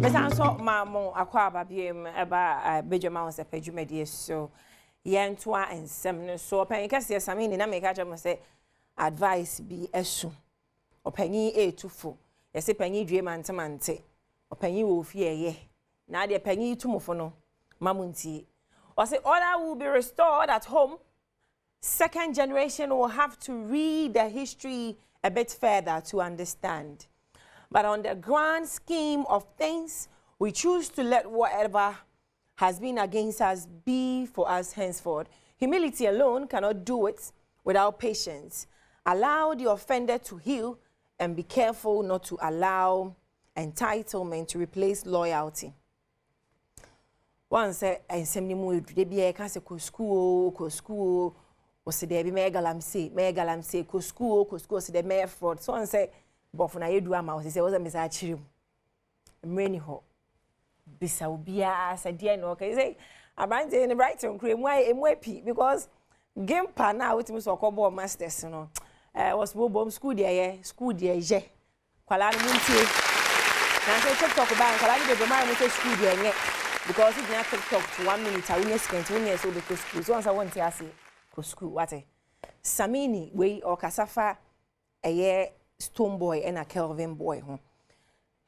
Mesan so mamo akwa babiem eba Badwam Ahosepe dwumadi so yentoa ensem no so opanyin kase same ni na make aja mo say advice bi esu opanyin etufo yese panyin dwe mante opanyin wo fieye na de panyin tumufo no mamuntie o say order will be restored at home. Second generation will have to read the history a bit further to understand. But on the grand scheme of things, we choose to let whatever has been against us be for us henceforth. Humility alone cannot do it without patience. Allow the offender to heal and be careful not to allow entitlement to replace loyalty. One say, "I send you to be a school, was there be megalam say, co school, say the mayor fraud." So one say, "But for now you do a mouse." He said, "Was a misachim." Many ho. Bisa ubia said, "Dear no." Okay, say, "I'm in the right on cream. Why MWP? Because game pa now with me so called masters, you know. Was bomb school there, je. Kwala muntie. Na say TikTok ba kwala dey my motor school there because if na TikTok to 1 minute I win screen 1 year so be school. So once I want to say go school what Samini we or Kasafa a year Stone Boy and a Kelvin boy ho.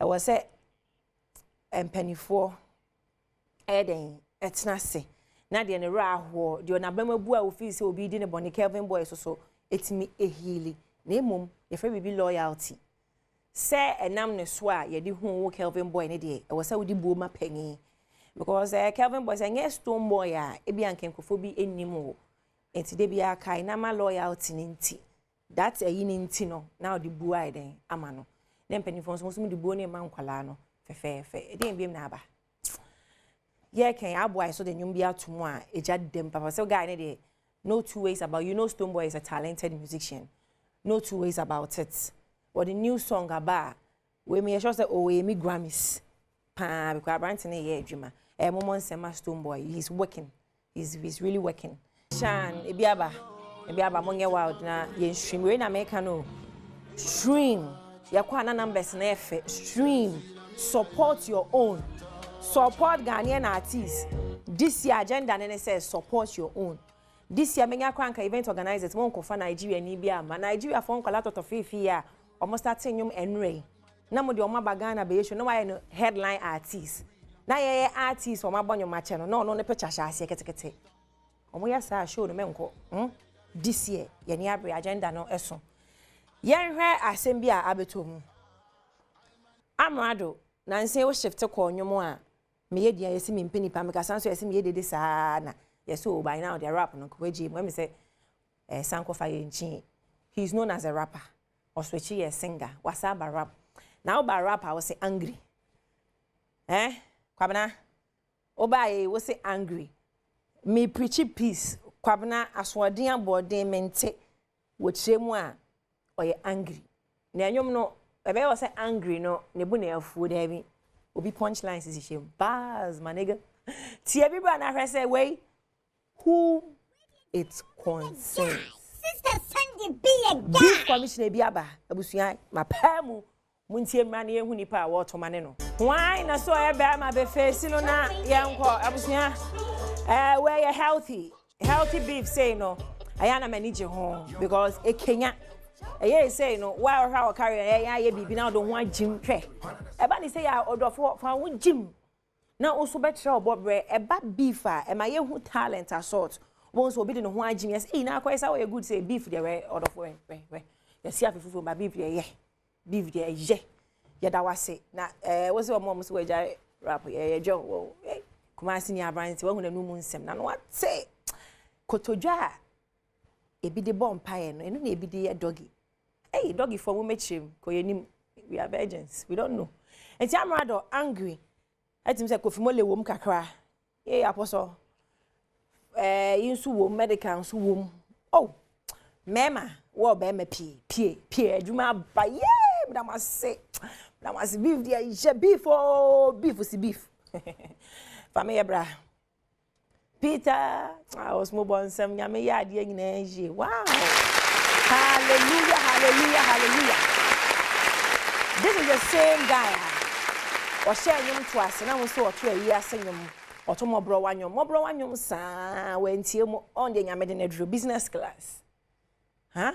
I was say penny for Eden etna se. Na de ne ra ho de na bema bua ofi se obi di ne boni Kelvin boy so etimi ehili. Na emom ye fa bibi loyalty. Say enam ne so a ye di hu Kelvin boy ne de e was say we di buoma penny because Kelvin boy say Stone Boy a e bi ankenkofo bi ennim ho. Enti de bia kai na ma loyalty ninti. That's a yininti no. Now the bua den amano. Then penny phones most me the bone man kwala no. Fe. E dey biem na aba. Ye kan aboy so the nyum bia to mo a eja dem papa. So guy ne dey no two ways about you know Stone Boy is a talented musician. No two ways about it. What the new song about we me sure say oh we me Grammys. Pa because Branton e ye adwuma. Momon sema Stone Boy he's working. He's really working. Shan ebiaba monye wild na ye stream we na make no stream yakwa na numbers na efe stream support your own support Ghanaian artists this year agenda na says support your own this year menya kwanka event organizers won ko fa Nigeria ni bia ma Nigeria fon kwala toto fifi ya almost starting nyum enre na mo de o ma Ghana be yesho no why no headline artists na ye artists o ma bonyo ma che no ne picture sha ase ketekete omoya sa show no menko this year ye ni abre agenda no eso yen hwe asem bia abeto mu amrado na nse wo shift ko nwomo a me ye dia yesi me mpeni pa me kasa so yesi me ye dede sa na yeso by now the rap no ko weji mo me say sanko fa ye nchi he's known as a rapper or switch ye singer wasaba rap now ba rapper was say angry kwabena obaye wo say angry me preach peace kwabena aswodin abodin mente wo chemu a oye angry na anyom no ebe wo say angry no ne bu na afuo da bi obi punchlines is shame bars my nigga ti everybody na say way who it concerns sister Sunday be a guy this commissioner bi aba abusuan mapamu muntie mra na yehu nipa a wo to mane no why na so e be ma be face no na yenko abusuan where you healthy beef say no ayana manage ho because e Kenya e say no why how carry ye bibi na do ho agim hwe e ba ni say ya odofo fa ho gym na oso betre obobre e ba beef a e ma ye hu talent assault won so obi de no ho agim yes e na kwesa we good say beef there we odofo we ye see afifufu ba beef there ye ye da wase na wo se o mo so we jare rap ye jo wo kuma sini abranti wa huna numu nsem na no ate kotodwa ebi de bompae no eno na ebi de doggy doggy for wo mechim ko yenim we are virgins we don't know enti amrado angry etim se kofimole wom kakra apostle yinsu wom medical nsu wom mema wo be ma pie adwuma ba da must beef dia je beef si beef family bra Peter I was mo bon sam nyame ya ade nyina je wow hallelujah this is the same guy or share him to us, and I was so to a year saying, or to more bro one yum, sa, when Timo on the Yamadin business class. Huh?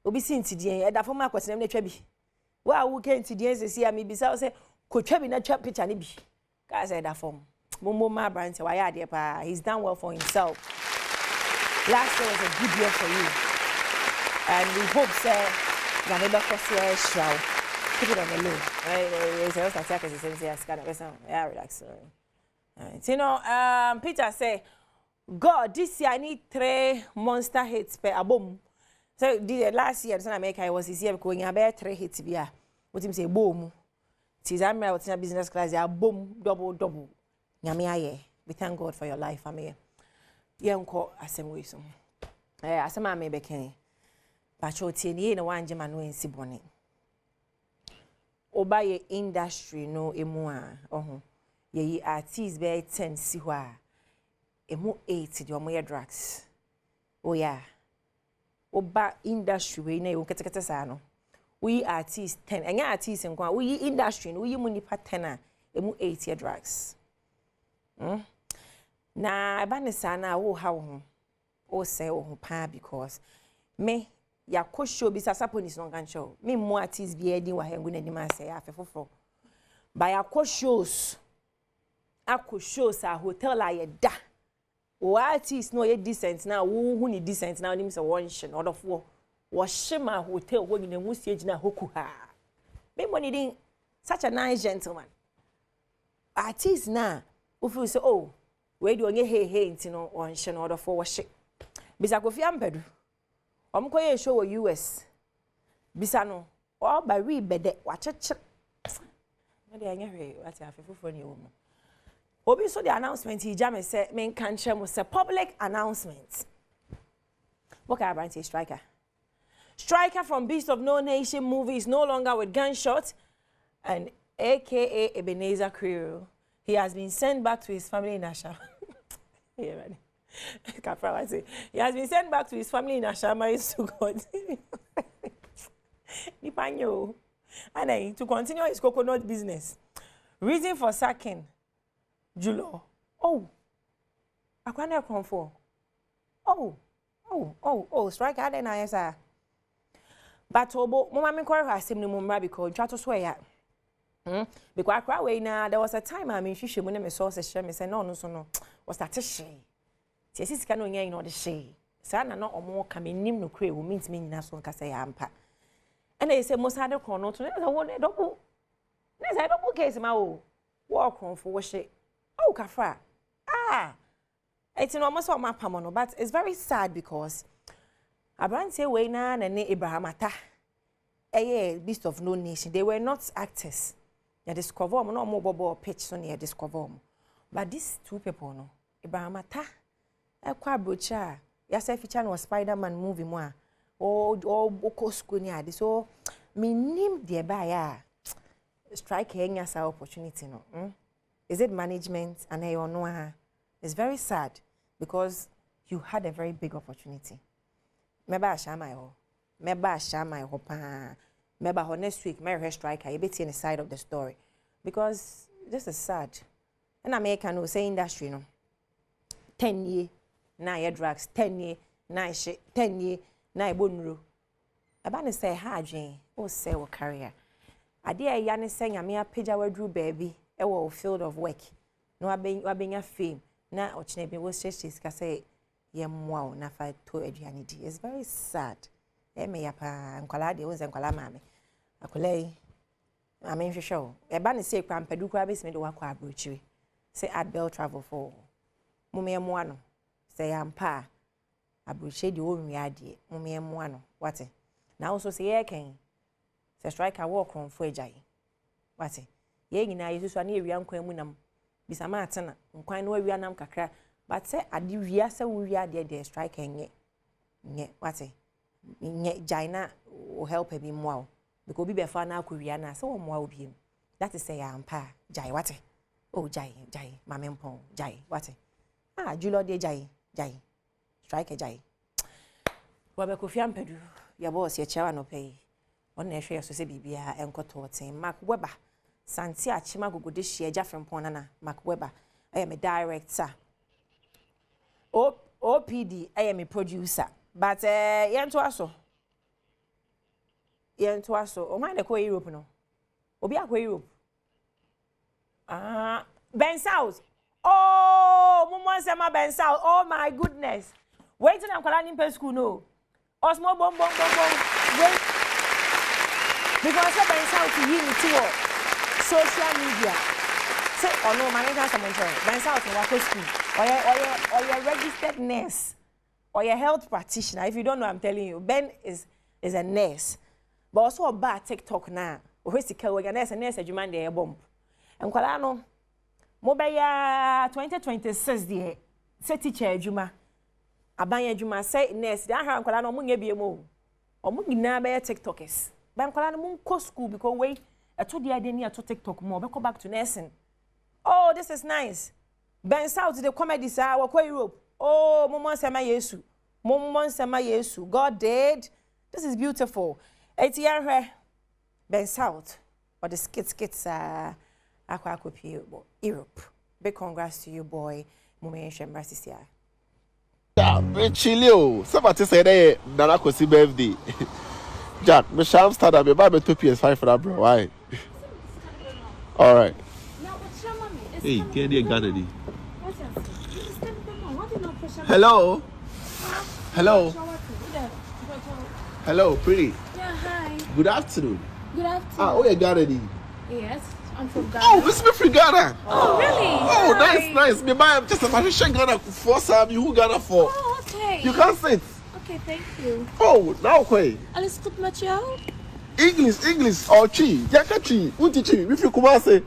Obi seen today, and for my question, the Trebi. Well, we came to the end to see me besides say, could Trebi not trap picture, Nibi? Guys, I that form. Momo, my brand, so I had he's done well for himself. Last year was a good year for you. And we hope, sir, that the doctor shall keep it on the low. It's also attack as the same as kind of yeah, relax. You know, Peter say, God, this year I need 3 monster hits per album. So the last year, the America I was this year going about 3 hits. Bia, what him say, boom. Tis I'm right in a business class. Yeah, boom, double. Nyamiaye. We thank God for your life, family. Yeah, uncle, asem way so. Asema me beken. Pacho tie na wanje manu ensi boni. Oba ye industry no emu a ohun. Ye artists be 10 si ho a. Emu 8 de omo ye drugs. Oh yeah. Oba industry we na ye ketekete sa no. We artists 10. Enya artists nkwa we industry no we mu nipa 10 a emu 8 ye drugs. Na abane sana wo ha wo o say wo pa because me ya ko show bi sasa police no kan show me mo artist bi edi wa hengu na nima say afefofo ba ya ko shows a hotel la ye da o artist no ye decent na wo hu ni decent na onim say won hye no odofo wo hye ma hotel wo nyina mu sie gina hoku ha me mo ni din such a nice gentleman artist na o feel say oh we do onye hey ntino won hye no odofo wo hye bisa Kofi Ampedu omkoye show wo US bisa no o ba wi bede wa cheche na de anya hwe ati afefofo ni wo mo obi so the announcement he jam say men kan chem say public announcement what kind of brand striker from Beast of No Nation movie is no longer with Gunshot and aka Ebenezer Crew. He has been sent back to his family in Ashama. Yeah, man. He has been sent back to his family in Ashama in God. Nipanyo. And to continue his coconut business. Reason for sacking. Julo. Oh. Akwane konfo. Oh. Strike out na yesa. But obo, mama me kwara asem ni mumra because try to swear ya. Because akwa we na there was a time I mean hwehwe mu ne me source share me say no so no was that she. Ti sika no nya no de she. Sa na no omo ka me nim no kure wo means me nyina so nka say ya ampa. And they say most had the chrono to one double. There's a double case ma o. Walk on for she. Oh kafra. It's almost on my pamono, but it's very sad because Abraham say we na ne Abraham ata. Beast of No Nation. They were not actors. They discover no more bobo pitch so near discover. But these two people no Abraham ata. Kwa brocha. Yasa feature no Spider-Man movie mo. Oko school ni ade. So me name the buyer strike enya sa opportunity no. Is it management and I know her? It's very sad because you had a very big opportunity. Meba ashama ho. Meba ashama ho pa. Meba ho next week my hair striker you bet in the side of the story because this is sad. And American no say industry no 10 year na ye drugs 10 year na shit 10 year na bonru. Aba ne say ha adwen o say wo career. Ade e ya ne say nyame apagya wadru baby e wo field of work. No abenya fame na ochine be wo sheshes ka say ye mwa na fa to aduane di. It's very sad. Me ya pa nkwala de wo ze nkwala maame. Akolai ame hwehwe. Eba ne say kwa mpadu kwa besime de wakwa abrochire. Say Adbel travel for. Mume mwa no. Say ampa abrochire de wo nwia de. Mume mwa no. Wate. Na also say ye ken. Say striker walk on for agyae. Wate. Ye nyina yesusu na ewia nkwan mu nam. Bisama atena nkwan no awia nam kakra. But say ade wia say wo wia de striker nye. Wate. Nye jaina will help him more because be fa na akowia na so mo obiem that is say ampa jai wate oh jai mame mpon jai wate julo de jai strike jai wa be Kofi Ampedu ya boss ya chawa no pay on na hwe so se bibia enkoto ten mark weba Santi Achima go this share Jafrem Ponana Macweber. I am a director. OPD, I am a producer. But yen to aso. O mind the Europe no. Obi akwa Europe. Ben South. Oh, Mumon Sema Ben South. Oh my goodness. Waiting I'm calling in school no. Osmo bom. Wait. Because Ben South to you to social media. Say oh no, man, I someone tell. Ben South in what school? Or your registered nurse. Or your health practitioner. If you don't know, I'm telling you, Ben is a nurse. But also a bad TikTok now. Where's the car? We're nurse you man there bomb. And Kolano, Mobile 2026 there. Say teacher Juma. Abanya Juma say nurse. They are Kolano munye be mo. Or mungi na be TikTokers. But Kolano mun go school because wait. I told the idea near to TikTok more. But go back to nursing. Oh, this is nice. Ben South to the comedy side. Wakwa Europe. Oh, Momon Sema Yesu. Momon Sema Yesu. God did. This is beautiful. ATR Ben South. But the skits aqua Europe. Big congrats to you, boy. Mumen Shembrasisia. Yeah, Chilio. Somebody said hey, Nana Kosi birthday. Jack, me shall start up. Me buy me 2 PS5 for that, bro. Why? All right. Hey, get the Ghana. Hello. Hello. Hello, pretty. Yeah, hi. Good afternoon. Good afternoon. Oh, you're Ghana. Yes, I'm from Ghana. Oh, this is me from Ghana. Oh, really? Oh, Hi. nice. Me buy just a magician Ghana for some. You who Ghana for? Oh, okay. You can't sit. Okay, thank you. Oh, now okay. Alice cook my child. English or chi. Jaka chi. Unti chi. If you come say.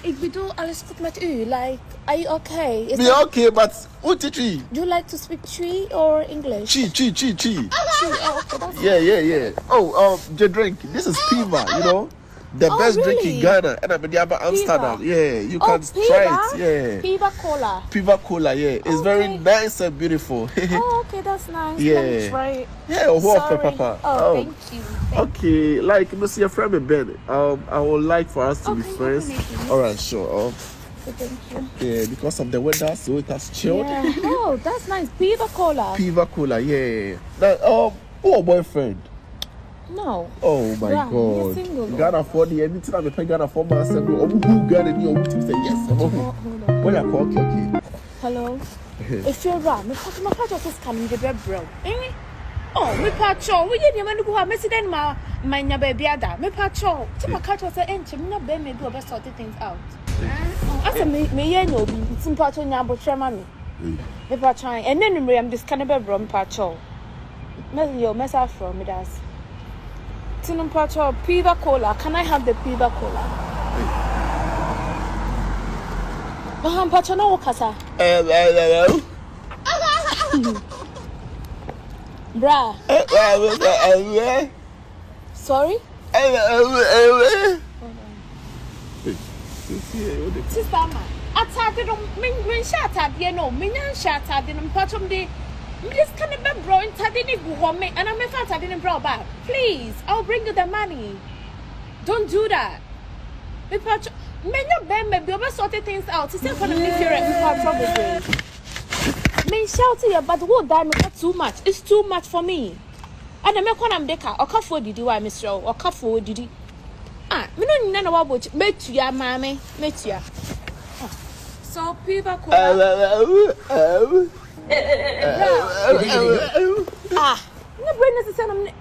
Ik bedoel, Alice cook met u. Like, are you okay? Is Me that- okay, but unti chi. Do you like to speak Twi or English? Chi. Twi. Oh, okay, that's Yeah. Oh, the drink. This is Piva, you know. The Oh, best drink in really? Ghana. And I'm in Amsterdam. Yeah, you can try it. Yeah. Piva Cola. Piva Cola, yeah. It's very Okay. nice and beautiful. Oh, okay, that's nice. Yeah. Let me try it. Yeah, who Sorry. Papa. Oh, thank you. Okay, like Mr. Your friend Ben. I would like for us to be Okay, friends. definitely. All right, sure. Thank you. Yeah, because of the weather, so it has chilled. Yeah. Oh, that's nice. Piva Cola. Piva Cola, yeah. Now, who a boyfriend? No. Oh my Yeah, you're God! single. Ghana for the anything I'm paying Ghana for myself. Who Ghana ni or say yes? Hold on. When I call, okay. Hello. If you're right, me catch just can the bed bro. Oh, me pacho. We didn't even go. Me sit then my baby ada. Me pacho. To my catch say enche. Me na be me do best sort things out. I said me ye no be. It's pacho nya bo trema me. Me pacho. And then me am this kind of bed bro me pacho. Me yo mess out from me das. Tinum pacho Piva Cola. Can I have the Piva Cola? Maham pacho no kasa. Hello. Bra. Sorry? Sister ma. Atade no min sha atade no. Min sha atade no pacho de. This can be bro atade ni go me and I'm fa atade ni bro back. Please, I'll bring you the money. Don't do that. Me pacho menya ben me be over sort things out. It's not for me fear me pacho be. Me shout here, but what die me too much. It's too much for me. And I make one am deka. Oka for didi why Miss Row. Oka for didi. Me no nana wa boch. Metu ya mame. Metu ya. So Piva Cola. No brain necessarily.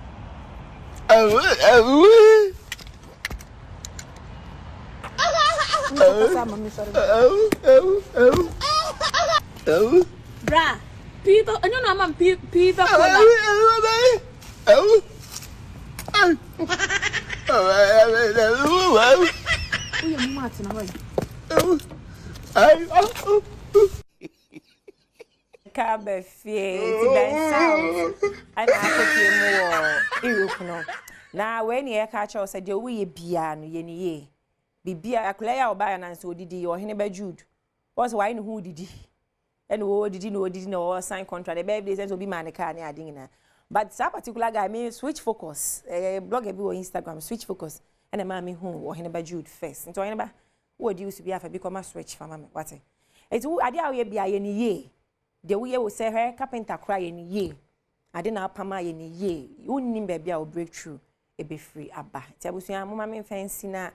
Bra, Piva, no, no, I'm Piva Cola. You're Martin, away. Kabe fie ti Ben South. I na akopie mu Europe no. Na when ye ka cha o se de wo ye bia no ye ni ye. Bibia akula ya oba na nso odidi ye ohene ba Jude. What's why no hu didi. And wo didi no sign contract. The birthday sense obi man ka ni ade nyina. But that particular guy me switch focus. Blog ebi on Instagram switch focus. and a mammy who or him about Jude first. And so I never would used to be after become a switch for mammy. What it's who I dare be any ye. The way will say her carpenter cry any ye. I didn't have Pama any ye. You wouldn't baby I will break through a be free abba. Tell us, your mammy fancy na.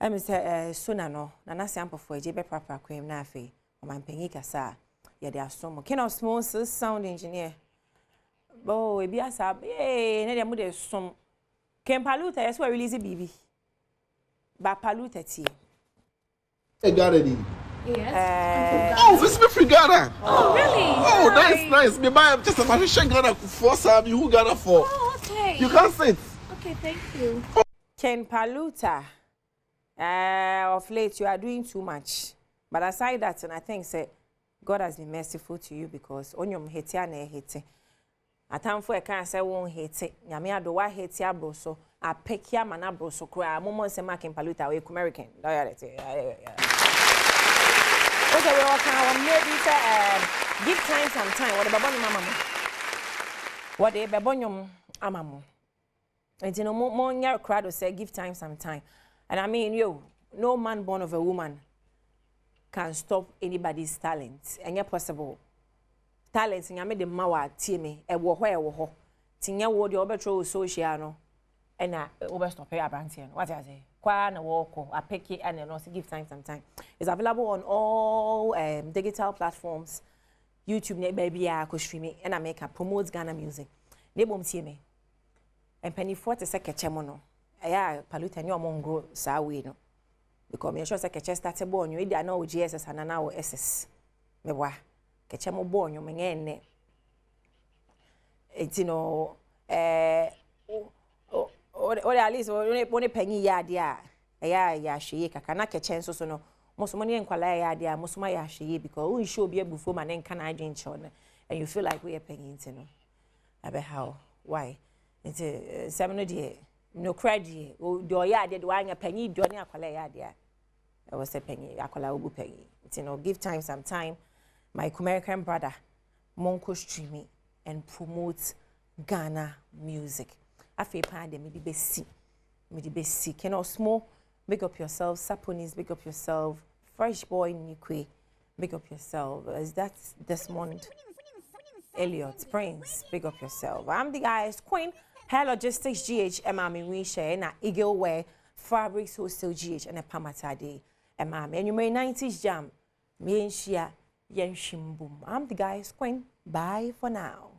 I'm Sunano, and I sample for a jibber proper cream nafe, or my penica, sir. Yeah, there are some kind of small sound engineer. Oh, be a sub, eh, and then with some. Can Paluta, that's why release a baby. But Paluta tea. Hey, got it. Yes. Oh, this is free Ghana. Oh, really? Oh, nice. Me buy just a magician Ghana for some. You who Ghana for? Oh, okay. You can't sit. Okay, thank you. Ken Paluta, of late you are doing too much. But aside that, and I think say God has been merciful to you because on your hate and hate. A time for a cancer won't hate it. Yamia do I hate ya broso. I pick ya mana broso cry. Momon se Ken Paluta we American. Okay, we all can maybe say give time some time. What about mama? What they babonyum amamu. And you know, more near crowd will say give time some time. And I mean, no man born of a woman can stop anybody's talent. And yet possible. Talent, I made the mawa team, a war where war. Tinya word your betro social no. And I overstop here branching. What I say? Qua na walk, I pick it and then also give time some time. It's available on all digital platforms. YouTube, baby, I could stream it and I make a promote Ghana music. They won't see me. And penny 40 seconds, chemono. Aya Paluta no mongo sa we no. Because me sure say keche start born you either know GSS and now SS. Me wa keche mo born you me ene. It you know or at least only penny ya dia. Aya ya hye kaka na keche nso so no. Mosomoni enkwala ya dia mosoma ya hye because we show be before man en kan adwen chon and you feel like we are penny into no. Abe how why? It's 7 day. No credit. Do ya did one a penny, Johnny Aquala yadia. I was a penny, Aquala Ubu penny. Give time some time. My American brother, Monko streaming and promote Ghana music. I feel pande maybe be sick. Maybe be sick. You know, small, make up yourself. Saponis, make up yourself. Fresh boy Nikwe, make up yourself. Is that Desmond Elliot Prince, pick up yourself. I'm the guy's queen. Hair Logistics GH, Emami Wisha, and Eagle Wear, Fabrics Hostel GH, and a Pamatade, Emami. And you may 90s jam. Me and Shia, Yen Shim Boom. I'm the guy's queen. Bye for now.